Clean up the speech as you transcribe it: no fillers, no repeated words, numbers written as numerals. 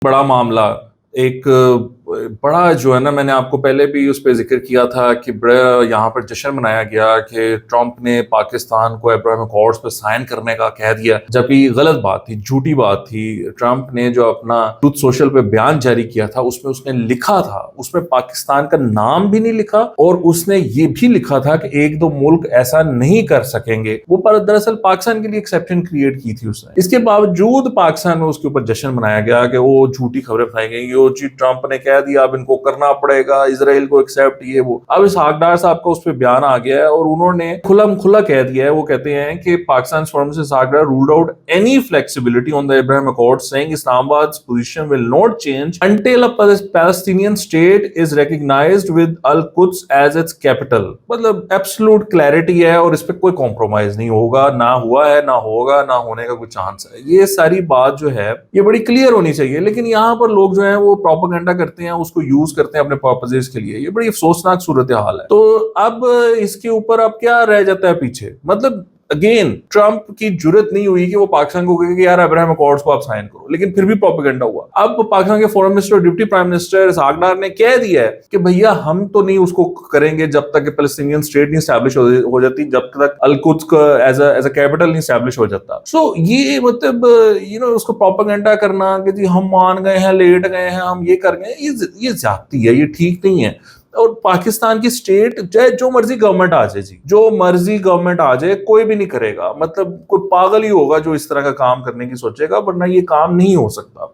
बड़ा मामला एक बड़ा जो है ना, मैंने आपको पहले भी उस पे जिक्र किया था कि बड़ा यहाँ पर जश्न मनाया गया कि ट्रंप ने पाकिस्तान को अब्राहम अकॉर्ड्स पे साइन करने का कह दिया, जबकि गलत बात थी, झूठी बात थी। ट्रंप ने जो अपना ट्रूथ सोशल पे बयान जारी किया था उसमें उसने लिखा था, उसमें पाकिस्तान का नाम भी नहीं लिखा और उसने ये भी लिखा था कि एक दो मुल्क ऐसा नहीं कर सकेंगे। वो पर दरअसल पाकिस्तान के लिए एक्सेप्शन क्रिएट की थी उसने। इसके बावजूद पाकिस्तान में उसके ऊपर जश्न मनाया गया कि वो झूठी खबरें फैलाई गई, वो जी ट्रंप ने कह दिया अब इनको करना पड़ेगा, इजराइल को एक्सेप्ट, ये वो। अब इस हाकडार साहब का उस पर बयान आ गया है और उन्होंने खुलम खुला कह दिया है। वो कहते हैं कि पाकिस्तान फॉरम से हाकडार ruled out any flexibility on the Abraham accord, saying Islamabad's position will not change until a Palestinian state is recognized with Al-Quds as its capital। मतलब एब्सोल्यूट क्लैरिटी है और इस पे कोई कॉम्प्रोमाइज नहीं होगा, ना हुआ है, ना होगा, ना होने का कोई चांस है। ये सारी बात जो है ये बड़ी क्लियर होनी चाहिए, लेकिन यहाँ पर लोग जो है वो प्रोपेगेंडा करते हैं, उसको यूज करते हैं अपने पर्पसेस के लिए। ये बड़ी अफसोसनाक सूरत हाल है। तो अब इसके ऊपर अब क्या रह जाता है पीछे? मतलब अगेन ट्रंप की जुर्रत नहीं हुई कि वो पाकिस्तान को कहे कि यार अब्राहम अकॉर्ड्स को आप साइन करो, लेकिन फिर भी प्रोपेगेंडा हुआ। अब पाकिस्तान के फॉरेन मिनिस्टर और डिप्टी प्राइम मिनिस्टर इसहाक ने कह दिया है कि भैया हम तो नहीं उसको करेंगे जब तक पैलेस्टीनियन स्टेट नहीं स्टैब्लिश हो जाती, जब तक अल-कुद्स का एज अ कैपिटल नहीं स्टैब्लिश हो जाता। सो ये मतलब उसको प्रोपेगेंडा करना कि जी हम मान गए हैं, लेट गए हैं, हम ये कर गए, ये ज्यादती है, ये ठीक नहीं है। और पाकिस्तान की स्टेट चाहे जो मर्जी गवर्नमेंट आ जाए जी, जो मर्जी गवर्नमेंट आ जाए, कोई भी नहीं करेगा। मतलब कोई पागल ही होगा जो इस तरह का काम करने की सोचेगा, वरना ये काम नहीं हो सकता।